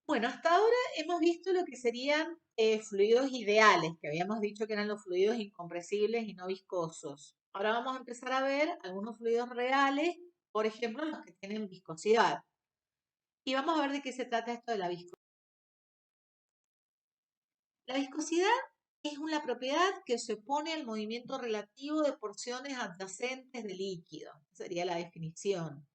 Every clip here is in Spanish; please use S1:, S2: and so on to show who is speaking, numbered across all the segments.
S1: Bueno, hasta ahora hemos visto lo que serían fluidos ideales, que habíamos dicho que eran los fluidos incompresibles y no viscosos. Ahora vamos a empezar a ver algunos fluidos reales, por ejemplo, los que tienen viscosidad. Y vamos a ver de qué se trata esto de la viscosidad. La viscosidad es una propiedad que se opone al movimiento relativo de porciones adyacentes de líquido. Sería la definición.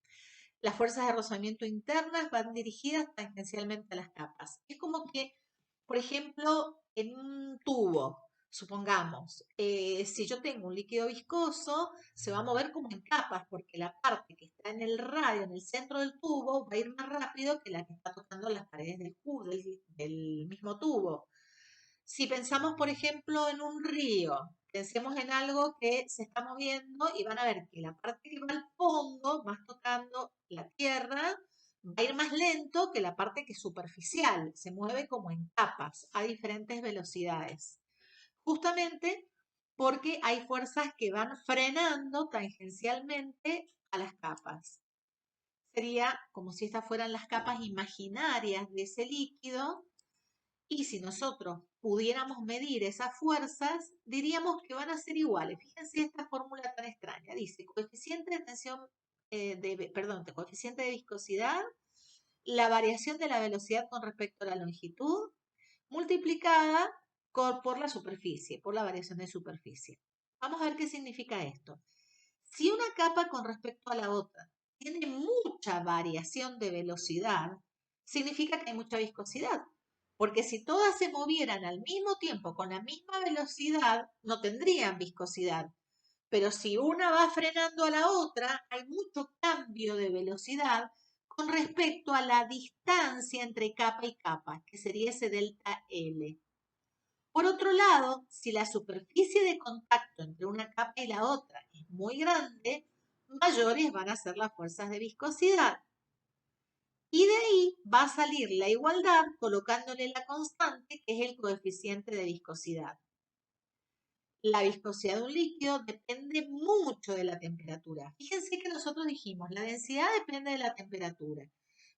S1: Las fuerzas de rozamiento internas van dirigidas tangencialmente a las capas. Es como que, por ejemplo, en un tubo, supongamos, si yo tengo un líquido viscoso, se va a mover como en capas, porque la parte que está en el radio, en el centro del tubo, va a ir más rápido que la que está tocando las paredes del cubo, del mismo tubo. Si pensamos, por ejemplo, en un río, pensemos en algo que se está moviendo y van a ver que la parte que va al fondo, más tocando la tierra, va a ir más lento que la parte que es superficial, se mueve como en capas a diferentes velocidades. Justamente porque hay fuerzas que van frenando tangencialmente a las capas. Sería como si estas fueran las capas imaginarias de ese líquido y si nosotros pudiéramos medir esas fuerzas, diríamos que van a ser iguales. Fíjense esta fórmula tan extraña. Dice coeficiente de tensión, coeficiente de viscosidad, la variación de la velocidad con respecto a la longitud, multiplicada por la superficie, por la variación de superficie. Vamos a ver qué significa esto. Si una capa con respecto a la otra tiene mucha variación de velocidad, significa que hay mucha viscosidad. Porque si todas se movieran al mismo tiempo con la misma velocidad, no tendrían viscosidad. Pero si una va frenando a la otra, hay mucho cambio de velocidad con respecto a la distancia entre capa y capa, que sería ese delta L. Por otro lado, si la superficie de contacto entre una capa y la otra es muy grande, mayores van a ser las fuerzas de viscosidad. Y de ahí va a salir la igualdad colocándole la constante, que es el coeficiente de viscosidad. La viscosidad de un líquido depende mucho de la temperatura. Fíjense que nosotros dijimos, la densidad depende de la temperatura,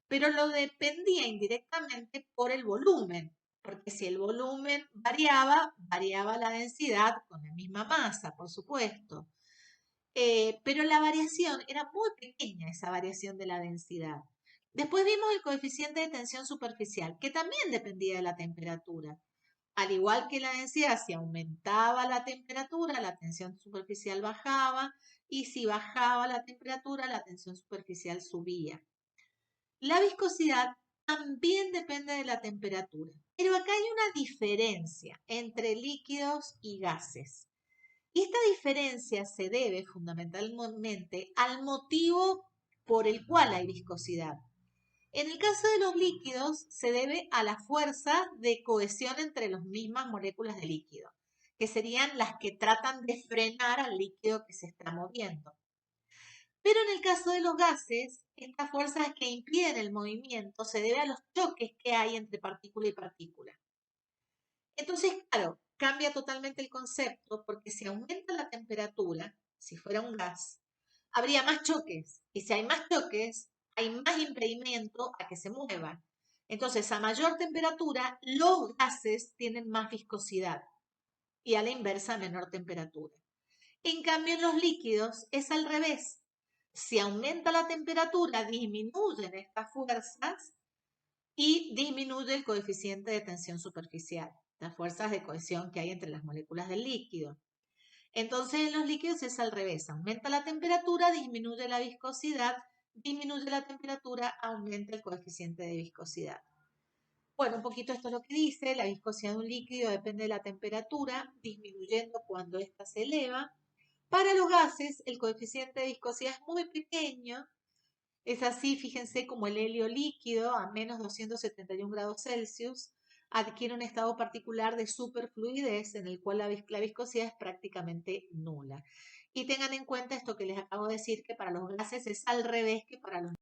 S1: pero lo dependía indirectamente por el volumen, porque si el volumen variaba, variaba la densidad con la misma masa, por supuesto. Pero la variación era muy pequeña, esa variación de la densidad. Después vimos el coeficiente de tensión superficial, que también dependía de la temperatura. Al igual que la densidad, si aumentaba la temperatura, la tensión superficial bajaba, y si bajaba la temperatura, la tensión superficial subía. La viscosidad también depende de la temperatura, pero acá hay una diferencia entre líquidos y gases. Y esta diferencia se debe fundamentalmente al motivo por el cual hay viscosidad. En el caso de los líquidos, se debe a la fuerza de cohesión entre las mismas moléculas de líquido, que serían las que tratan de frenar al líquido que se está moviendo. Pero en el caso de los gases, estas fuerzas que impiden el movimiento se debe a los choques que hay entre partícula y partícula. Entonces, claro, cambia totalmente el concepto porque si aumenta la temperatura, si fuera un gas, habría más choques. Y si hay más choques, hay más impedimento a que se muevan. Entonces, a mayor temperatura, los gases tienen más viscosidad y a la inversa, menor temperatura. En cambio, en los líquidos es al revés. Si aumenta la temperatura, disminuyen estas fuerzas y disminuye el coeficiente de tensión superficial, las fuerzas de cohesión que hay entre las moléculas del líquido. Entonces, en los líquidos es al revés. Aumenta la temperatura, disminuye la viscosidad, disminuye la temperatura, aumenta el coeficiente de viscosidad. Bueno, un poquito esto es lo que dice, la viscosidad de un líquido depende de la temperatura, disminuyendo cuando ésta se eleva. Para los gases, el coeficiente de viscosidad es muy pequeño. Es así, fíjense, como el helio líquido a menos 271 grados Celsius adquiere un estado particular de superfluidez en el cual la viscosidad es prácticamente nula. Y tengan en cuenta esto que les acabo de decir, que para los gases es al revés que para los...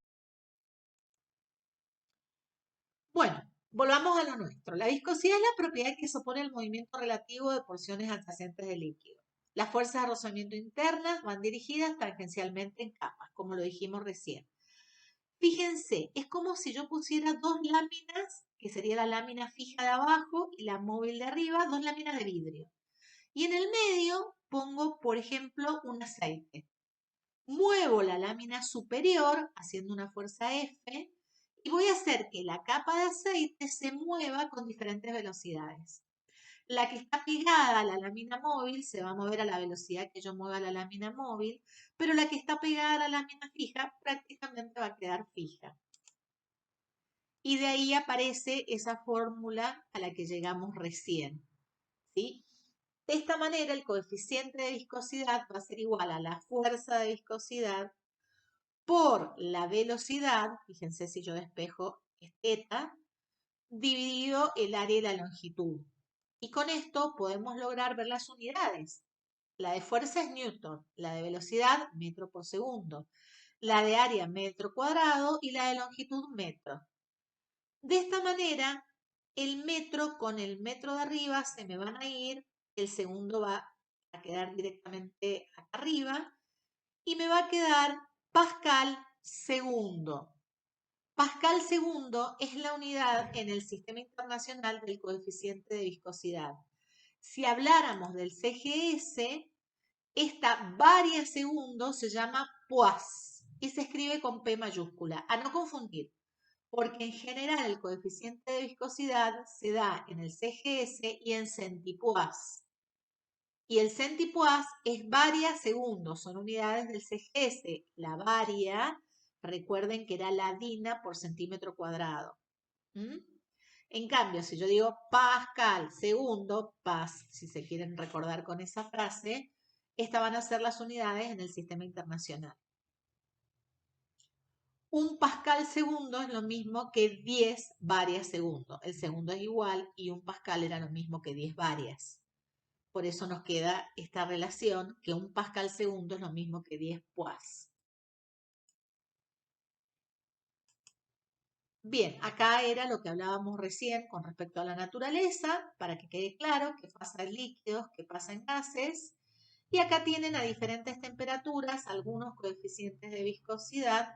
S1: Bueno, volvamos a lo nuestro. La viscosidad es la propiedad que se opone al movimiento relativo de porciones adyacentes del líquido. Las fuerzas de rozamiento internas van dirigidas tangencialmente en capas, como lo dijimos recién. Fíjense, es como si yo pusiera dos láminas, que sería la lámina fija de abajo y la móvil de arriba, dos láminas de vidrio. Y en el medio pongo, por ejemplo, un aceite. Muevo la lámina superior haciendo una fuerza F y voy a hacer que la capa de aceite se mueva con diferentes velocidades. La que está pegada a la lámina móvil se va a mover a la velocidad que yo mueva la lámina móvil, pero la que está pegada a la lámina fija prácticamente va a quedar fija. Y de ahí aparece esa fórmula a la que llegamos recién, ¿sí? De esta manera, el coeficiente de viscosidad va a ser igual a la fuerza de viscosidad por la velocidad, fíjense si yo despejo es eta, dividido el área y la longitud. Y con esto podemos lograr ver las unidades. La de fuerza es newton, la de velocidad metro por segundo, la de área metro cuadrado y la de longitud metro. De esta manera, el metro con el metro de arriba se me van a ir, el segundo va a quedar directamente acá arriba y me va a quedar Pascal segundo. Pascal segundo es la unidad en el Sistema Internacional del coeficiente de viscosidad. Si habláramos del CGS, esta varia segundo se llama Poise y se escribe con P mayúscula, a no confundir, porque en general el coeficiente de viscosidad se da en el CGS y en centipoise. Y el centipoise es varia segundos, son unidades del CGS. La varia, recuerden que era la DINA por centímetro cuadrado. ¿Mm? En cambio, si yo digo Pascal segundo, Pas, si se quieren recordar con esa frase, estas van a ser las unidades en el sistema internacional. Un Pascal segundo es lo mismo que 10 varias segundo. El segundo es igual y un Pascal era lo mismo que 10 varias. Por eso nos queda esta relación que un Pascal segundo es lo mismo que 10 Poise. Bien, acá era lo que hablábamos recién con respecto a la naturaleza, para que quede claro qué pasa en líquidos, qué pasa en gases. Y acá tienen a diferentes temperaturas algunos coeficientes de viscosidad.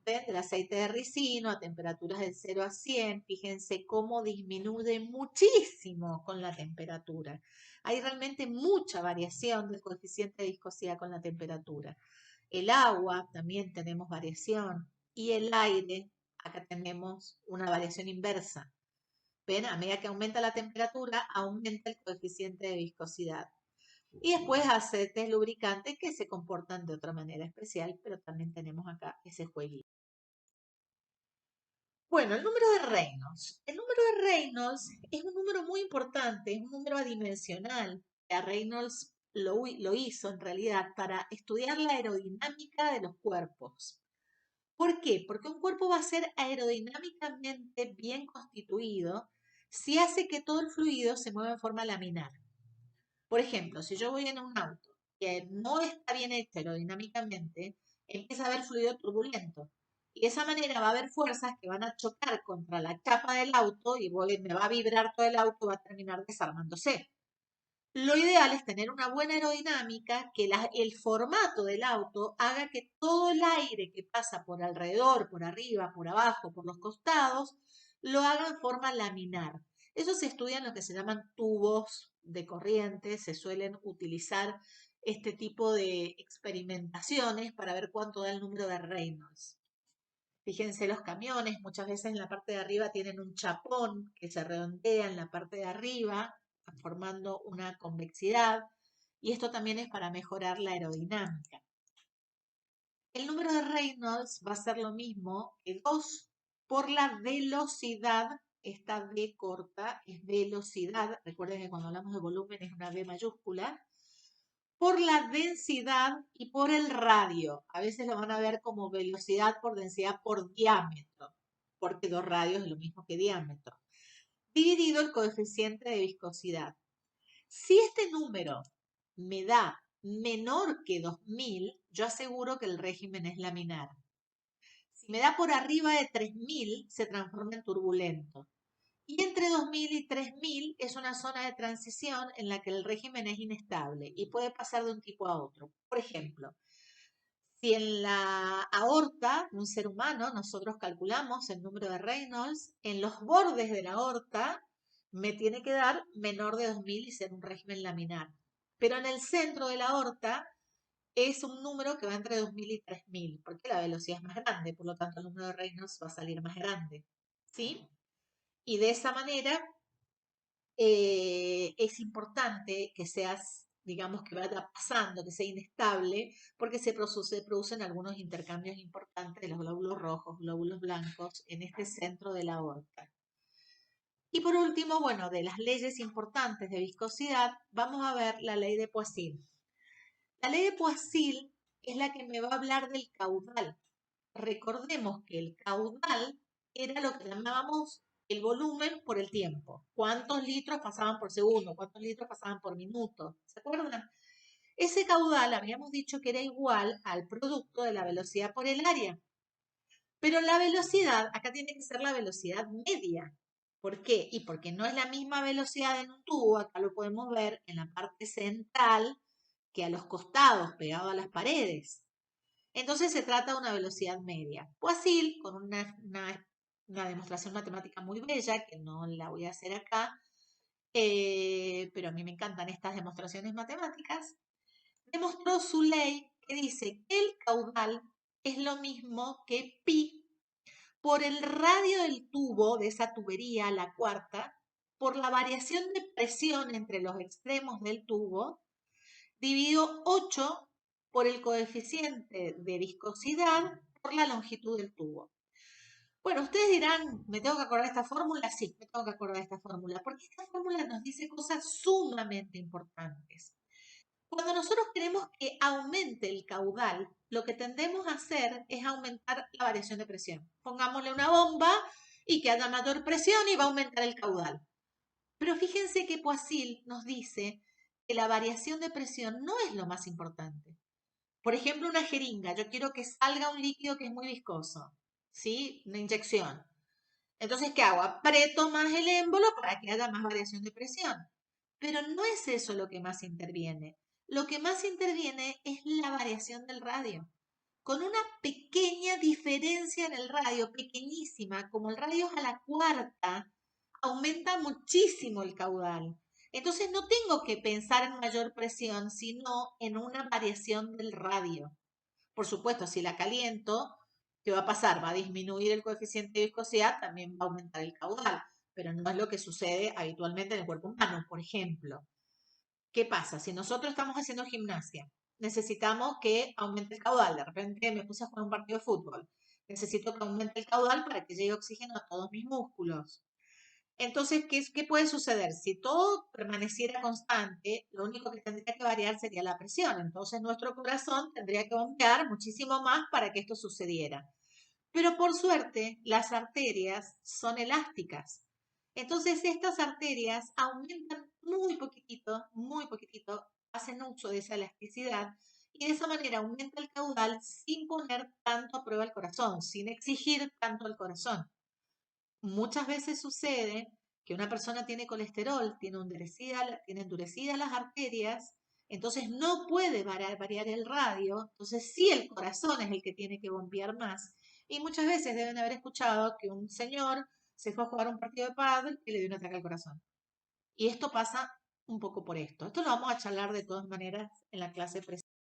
S1: ¿Ven? Del aceite de ricino a temperaturas de 0 a 100. Fíjense cómo disminuye muchísimo con la temperatura. Hay realmente mucha variación del coeficiente de viscosidad con la temperatura. El agua también tenemos variación y el aire, acá tenemos una variación inversa. ¿Ven? A medida que aumenta la temperatura, aumenta el coeficiente de viscosidad. Y después aceites lubricantes que se comportan de otra manera especial, pero también tenemos acá ese jueguito. Bueno, el número de Reynolds. El número de Reynolds es un número muy importante, es un número adimensional. A Reynolds lo hizo en realidad para estudiar la aerodinámica de los cuerpos. ¿Por qué? Porque un cuerpo va a ser aerodinámicamente bien constituido si hace que todo el fluido se mueva en forma laminar. Por ejemplo, si yo voy en un auto que no está bien hecho aerodinámicamente, empieza a haber fluido turbulento. Y de esa manera va a haber fuerzas que van a chocar contra la chapa del auto y me va a vibrar todo el auto, va a terminar desarmándose. Lo ideal es tener una buena aerodinámica, que el formato del auto haga que todo el aire que pasa por alrededor, por arriba, por abajo, por los costados, lo haga en forma laminar. Eso se estudia en lo que se llaman tubos de corriente, se suelen utilizar este tipo de experimentaciones para ver cuánto da el número de Reynolds. Fíjense los camiones, muchas veces en la parte de arriba tienen un chapón que se redondea en la parte de arriba, formando una convexidad, y esto también es para mejorar la aerodinámica. El número de Reynolds va a ser lo mismo que 2 por la velocidad. Esta V corta es velocidad. Recuerden que cuando hablamos de volumen es una V mayúscula. Por la densidad y por el radio. A veces lo van a ver como velocidad por densidad por diámetro, porque 2 radios es lo mismo que diámetro. Dividido el coeficiente de viscosidad. Si este número me da menor que 2000, yo aseguro que el régimen es laminar. Si me da por arriba de 3000, se transforma en turbulento. Y entre 2000 y 3000 es una zona de transición en la que el régimen es inestable y puede pasar de un tipo a otro. Por ejemplo, Si en la aorta de un ser humano nosotros calculamos el número de Reynolds, en los bordes de la aorta me tiene que dar menor de 2000 y ser un régimen laminar. Pero en el centro de la aorta es un número que va entre 2000 y 3000, porque la velocidad es más grande, por lo tanto el número de Reynolds va a salir más grande. ¿Sí? Y de esa manera es importante que seas, digamos, que vaya pasando, que sea inestable, porque se producen algunos intercambios importantes de los glóbulos rojos, glóbulos blancos en este centro de la aorta. Y por último, bueno, de las leyes importantes de viscosidad, vamos a ver la ley de Poiseuille. La ley de Poiseuille es la que me va a hablar del caudal. Recordemos que el caudal era lo que llamábamos el volumen por el tiempo. ¿Cuántos litros pasaban por segundo? ¿Cuántos litros pasaban por minuto? ¿Se acuerdan? Ese caudal habíamos dicho que era igual al producto de la velocidad por el área. Pero la velocidad, acá tiene que ser la velocidad media. ¿Por qué? Y porque no es la misma velocidad en un tubo, acá lo podemos ver en la parte central que a los costados, pegado a las paredes. Entonces se trata de una velocidad media. Poiseuille, con una demostración matemática muy bella, que no la voy a hacer acá, pero a mí me encantan estas demostraciones matemáticas, demostró su ley que dice que el caudal es lo mismo que pi por el radio del tubo, de esa tubería, la cuarta, por la variación de presión entre los extremos del tubo, dividido 8 por el coeficiente de viscosidad por la longitud del tubo. Bueno, ustedes dirán, ¿me tengo que acordar de esta fórmula? Sí, me tengo que acordar de esta fórmula, porque esta fórmula nos dice cosas sumamente importantes. Cuando nosotros queremos que aumente el caudal, lo que tendemos a hacer es aumentar la variación de presión. Pongámosle una bomba y que haya mayor presión y va a aumentar el caudal. Pero fíjense que Poiseuille nos dice que la variación de presión no es lo más importante. Por ejemplo, una jeringa. Yo quiero que salga un líquido que es muy viscoso, ¿sí? Una inyección. Entonces, ¿qué hago? Aprieto más el émbolo para que haya más variación de presión. Pero no es eso lo que más interviene. Lo que más interviene es la variación del radio. Con una pequeña diferencia en el radio, pequeñísima, como el radio es a la cuarta, aumenta muchísimo el caudal. Entonces no tengo que pensar en mayor presión, sino en una variación del radio. Por supuesto, si la caliento, ¿qué va a pasar? Va a disminuir el coeficiente de viscosidad, también va a aumentar el caudal, pero no es lo que sucede habitualmente en el cuerpo humano, por ejemplo. ¿Qué pasa? Si nosotros estamos haciendo gimnasia, necesitamos que aumente el caudal. De repente me puse a jugar un partido de fútbol. Necesito que aumente el caudal para que llegue oxígeno a todos mis músculos. Entonces, ¿qué puede suceder? Si todo permaneciera constante, lo único que tendría que variar sería la presión. Entonces, nuestro corazón tendría que bombear muchísimo más para que esto sucediera. Pero por suerte, las arterias son elásticas. Entonces, estas arterias aumentan muy poquitito, hacen uso de esa elasticidad y de esa manera aumenta el caudal sin poner tanto a prueba el corazón, sin exigir tanto al corazón. Muchas veces sucede que una persona tiene colesterol, tiene endurecidas las arterias, entonces no puede variar el radio, entonces sí el corazón es el que tiene que bombear más. Y muchas veces deben haber escuchado que un señor se fue a jugar un partido de pádel y le dio un ataque al corazón. Y esto pasa un poco por esto. Esto lo vamos a charlar de todas maneras en la clase